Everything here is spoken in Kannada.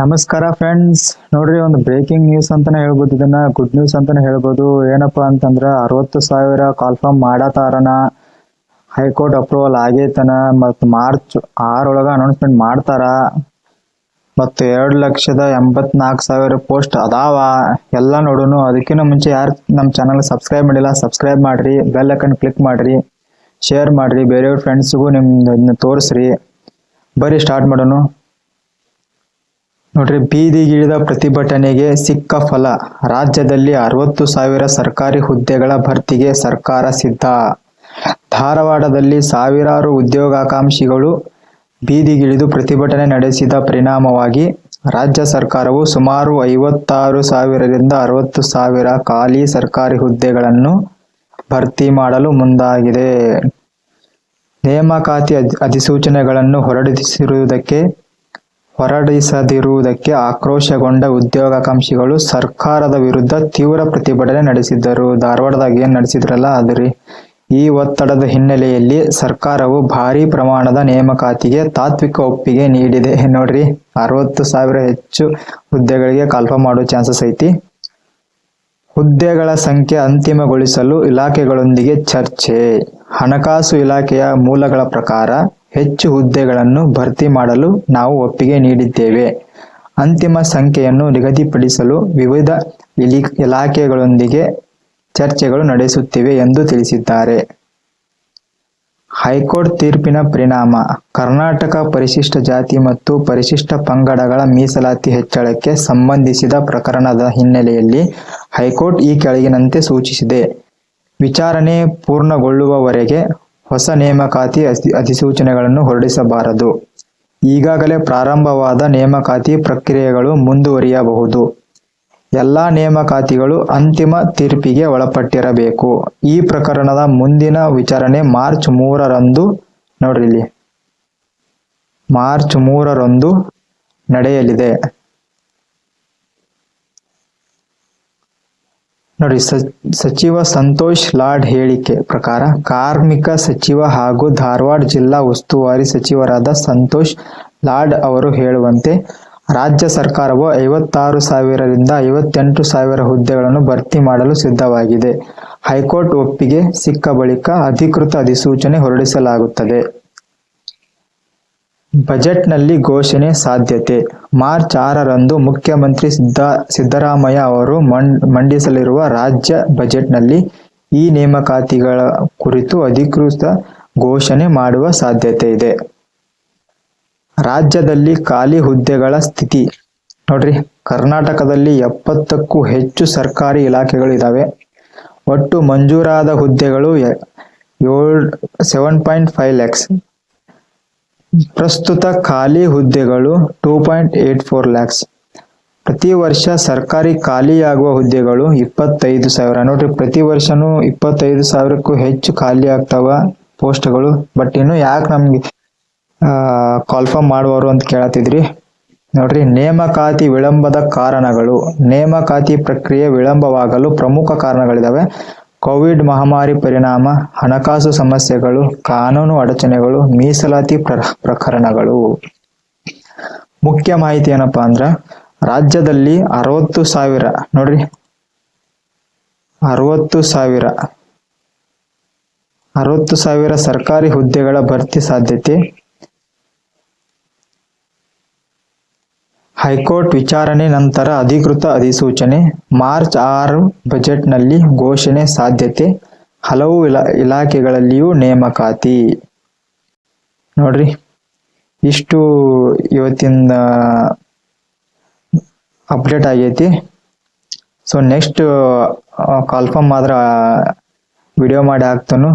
ನಮಸ್ಕಾರ ಫ್ರೆಂಡ್ಸ್, ನೋಡ್ರಿ ಒಂದು ಬ್ರೇಕಿಂಗ್ ನ್ಯೂಸ್ ಅಂತಾನೆ ಹೇಳ್ಬೋದು. ಇದನ್ನ ಗುಡ್ ನ್ಯೂಸ್ ಅಂತಾನೆ ಹೇಳ್ಬೋದು. ಏನಪ್ಪಾ ಅಂತಂದ್ರ 60,000 ಕಾಲ್ಫಾರ್ಮ್ ಮಾಡತಾರನ, ಹೈಕೋರ್ಟ್ ಅಪ್ರೂವಲ್ ಆಗೇತನ, ಮತ್ ಮಾರ್ಚ್ 6 ಒಳಗ ಅನೌನ್ಸ್ಮೆಂಟ್ ಮಾಡ್ತಾರ. ಮತ್ತು 2,84,000 ಪೋಸ್ಟ್ ಅದಾವ. ಎಲ್ಲ ನೋಡೋಣ. ಅದಕ್ಕಿಂತ ಮುಂಚೆ ಯಾರು ನಮ್ಮ ಚಾನಲ್ ಸಬ್ಸ್ಕ್ರೈಬ್ ಮಾಡಿಲ್ಲ, ಸಬ್ಸ್ಕ್ರೈಬ್ ಮಾಡ್ರಿ, ಬೆಲ್ ಐಕನ್ ಕ್ಲಿಕ್ ಮಾಡ್ರಿ, ಶೇರ್ ಮಾಡ್ರಿ, ಬೇರೆಯವ್ರ ಫ್ರೆಂಡ್ಸ್ಗೂ ನಿಮ್ದನ್ನ ತೋರಿಸ್ರಿ. ಬರೀ ಸ್ಟಾರ್ಟ್ ಮಾಡೋಣ. ನೋಡ್ರಿ, ಬೀದಿಗಿಳಿದ ಪ್ರತಿಭಟನೆಗೆ ಸಿಕ್ಕ ಫಲ. ರಾಜ್ಯದಲ್ಲಿ 60,000 ಸರ್ಕಾರಿ ಹುದ್ದೆಗಳ ಭರ್ತಿಗೆ ಸರ್ಕಾರ ಸಿದ್ಧ. ಧಾರವಾಡದಲ್ಲಿ ಸಾವಿರಾರು ಉದ್ಯೋಗಾಕಾಂಕ್ಷಿಗಳು ಬೀದಿಗಿಳಿದು ಪ್ರತಿಭಟನೆ ನಡೆಸಿದ ಪರಿಣಾಮವಾಗಿ ರಾಜ್ಯ ಸರ್ಕಾರವು ಸುಮಾರು 56,000ರಿಂದ 60,000 ಖಾಲಿ ಸರ್ಕಾರಿ ಹುದ್ದೆಗಳನ್ನು ಭರ್ತಿ ಮಾಡಲು ಮುಂದಾಗಿದೆ. ನೇಮಕಾತಿ ಅಧಿಸೂಚನೆಗಳನ್ನು ಹೊರಡಿಸದಿರುವುದಕ್ಕೆ ಆಕ್ರೋಶಗೊಂಡ ಉದ್ಯೋಗಾಕಾಂಕ್ಷಿಗಳು ಸರ್ಕಾರದ ವಿರುದ್ಧ ತೀವ್ರ ಪ್ರತಿಭಟನೆ ನಡೆಸಿದ್ದರು. ಧಾರವಾಡದಾಗ ಏನ್ ನಡೆಸಿದ್ರಲ್ಲ ಅದ್ರಿ. ಈ ಒತ್ತಡದ ಹಿನ್ನೆಲೆಯಲ್ಲಿ ಸರ್ಕಾರವು ಭಾರಿ ಪ್ರಮಾಣದ ನೇಮಕಾತಿಗೆ ತಾತ್ವಿಕ ಒಪ್ಪಿಗೆ ನೀಡಿದೆ. ನೋಡ್ರಿ, 60,000 ಹೆಚ್ಚು ಹುದ್ದೆಗಳಿಗೆ ಕಾಲ್ಫಾರ್ಮ್ ಮಾಡೋ ಚಾನ್ಸಸ್ ಐತಿ. ಹುದ್ದೆಗಳ ಸಂಖ್ಯೆ ಅಂತಿಮಗೊಳಿಸಲು ಇಲಾಖೆಗಳೊಂದಿಗೆ ಚರ್ಚೆ. ಹಣಕಾಸು ಇಲಾಖೆಯ ಮೂಲಗಳ ಪ್ರಕಾರ ಹೆಚ್ಚು ಹುದ್ದೆಗಳನ್ನು ಭರ್ತಿ ಮಾಡಲು ನಾವು ಒಪ್ಪಿಗೆ ನೀಡಿದ್ದೇವೆ. ಅಂತಿಮ ಸಂಖ್ಯೆಯನ್ನು ನಿಗದಿಪಡಿಸಲು ವಿವಿಧ ಇಲಾಖೆಗಳೊಂದಿಗೆ ಚರ್ಚೆಗಳು ನಡೆಸುತ್ತಿವೆ ಎಂದು ತಿಳಿಸಿದ್ದಾರೆ. ಹೈಕೋರ್ಟ್ ತೀರ್ಪಿನ ಪರಿಣಾಮ. ಕರ್ನಾಟಕ ಪರಿಶಿಷ್ಟ ಜಾತಿ ಮತ್ತು ಪರಿಶಿಷ್ಟ ಪಂಗಡಗಳ ಮೀಸಲಾತಿ ಹೆಚ್ಚಳಕ್ಕೆ ಸಂಬಂಧಿಸಿದ ಪ್ರಕರಣದ ಹಿನ್ನೆಲೆಯಲ್ಲಿ ಹೈಕೋರ್ಟ್ ಈ ಕೆಳಗಿನಂತೆ ಸೂಚಿಸಿದೆ. ವಿಚಾರಣೆ ಪೂರ್ಣಗೊಳ್ಳುವವರೆಗೆ ಹೊಸ ನೇಮಕಾತಿ ಅಧಿಸೂಚನೆಗಳನ್ನು ಹೊರಡಿಸಬಾರದು. ಈಗಾಗಲೇ ಪ್ರಾರಂಭವಾದ ನೇಮಕಾತಿ ಪ್ರಕ್ರಿಯೆಗಳು ಮುಂದುವರಿಯಬಹುದು. ಎಲ್ಲಾ ನೇಮಕಾತಿಗಳು ಅಂತಿಮ ತೀರ್ಪಿಗೆ ಒಳಪಟ್ಟಿರಬೇಕು. ಈ ಪ್ರಕರಣದ ಮುಂದಿನ ವಿಚಾರಣೆ ಮಾರ್ಚ್ 3ರಂದು ನೋಡ್ರಿ ಇಲ್ಲಿ ಮಾರ್ಚ್ 3ರಂದು ನಡೆಯಲಿದೆ. ನೋಡಿ, ಸಚಿವ ಸಂತೋಷ್ ಲಾಡ್ ಹೇಳಿಕೆ ಪ್ರಕಾರ ಕಾರ್ಮಿಕ ಸಚಿವ ಹಾಗೂ ಧಾರವಾಡ ಜಿಲ್ಲಾ ಉಸ್ತುವಾರಿ ಸಚಿವರಾದ ಸಂತೋಷ್ ಲಾಡ್ ಅವರು ಹೇಳುವಂತೆ ರಾಜ್ಯ ಸರ್ಕಾರವು 56,000ರಿಂದ 58,000 ಹುದ್ದೆಗಳನ್ನು ಭರ್ತಿ ಮಾಡಲು ಸಿದ್ಧವಾಗಿದೆ. ಹೈಕೋರ್ಟ್ ಒಪ್ಪಿಗೆ ಸಿಕ್ಕ ಬಳಿಕ ಅಧಿಕೃತ ಅಧಿಸೂಚನೆ ಹೊರಡಿಸಲಾಗುತ್ತದೆ. ಬಜೆಟ್ನಲ್ಲಿ ಘೋಷಣೆ ಸಾಧ್ಯತೆ. ಮಾರ್ಚ್ 6ರಂದು ಮುಖ್ಯಮಂತ್ರಿ ಸಿದ್ದರಾಮಯ್ಯ ಅವರು ಮಂಡಿಸಲಿರುವ ರಾಜ್ಯ ಬಜೆಟ್ನಲ್ಲಿ ಈ ನೇಮಕಾತಿಗಳ ಕುರಿತು ಅಧಿಕೃತ ಘೋಷಣೆ ಮಾಡುವ ಸಾಧ್ಯತೆ ಇದೆ. ರಾಜ್ಯದಲ್ಲಿ ಖಾಲಿ ಹುದ್ದೆಗಳ ಸ್ಥಿತಿ. ನೋಡ್ರಿ, ಕರ್ನಾಟಕದಲ್ಲಿ 70ಕ್ಕೂ ಹೆಚ್ಚು ಸರ್ಕಾರಿ ಇಲಾಖೆಗಳು ಇದಾವೆ. ಒಟ್ಟು ಮಂಜೂರಾದ ಹುದ್ದೆಗಳು 7.5 lakhs. ಪ್ರಸ್ತುತ ಖಾಲಿ ಹುದ್ದೆಗಳು 2.84 lakhs. ಪ್ರತಿ ವರ್ಷ ಸರ್ಕಾರಿ ಖಾಲಿಯಾಗುವ ಹುದ್ದೆಗಳು 25,000. ನೋಡ್ರಿ, ಪ್ರತಿ ವರ್ಷನೂ 25,000ಕ್ಕೂ ಹೆಚ್ಚು ಖಾಲಿ ಆಗ್ತಾವ ಪೋಸ್ಟ್ಗಳು. ಬಟ್ ಇನ್ನು ಯಾಕೆ ನಮ್ಗೆ ಕಾಲ್ಫಾರ್ಮ್ ಮಾಡುವರು ಅಂತ ಕೇಳತ್ತಿದ್ರಿ. ನೋಡ್ರಿ, ನೇಮಕಾತಿ ವಿಳಂಬದ ಕಾರಣಗಳು. ನೇಮಕಾತಿ ಪ್ರಕ್ರಿಯೆ ವಿಳಂಬವಾಗಲು ಪ್ರಮುಖ ಕಾರಣಗಳಿದಾವೆ. ಕೋವಿಡ್ ಮಹಾಮಾರಿ ಪರಿಣಾಮ, ಹಣಕಾಸು ಸಮಸ್ಯೆಗಳು, ಕಾನೂನು ಅಡಚಣೆಗಳು, ಮೀಸಲಾತಿ ಪ್ರಕರಣಗಳು. ಮುಖ್ಯ ಮಾಹಿತಿ ಏನಪ್ಪಾ ಅಂದ್ರ, ರಾಜ್ಯದಲ್ಲಿ 60,000 ನೋಡ್ರಿ 60,000 ಸರ್ಕಾರಿ ಹುದ್ದೆಗಳ ಭರ್ತಿ ಸಾಧ್ಯತೆ. ಹೈಕೋರ್ಟ್ ವಿಚಾರಣೆ ನಂತರ ಅಧಿಕೃತ ಅಧಿಸೂಚನೆ. ಮಾರ್ಚ್ 6 ಬಜೆಟ್ನಲ್ಲಿ ಘೋಷಣೆ ಸಾಧ್ಯತೆ. ಹಲವು ಇಲಾಖೆಗಳಲ್ಲಿಯೂ ನೇಮಕಾತಿ. ನೋಡ್ರಿ, ಇಷ್ಟು ಇವತ್ತಿನ ಅಪ್ಡೇಟ್ ಆಗೈತಿ. ಸೊ ನೆಕ್ಸ್ಟ್ ಕಾಲ್ಫಾರ್ಮ್ ಮಾತ್ರ ವಿಡಿಯೋ ಮಾಡಿ ಹಾಕ್ತಾನು.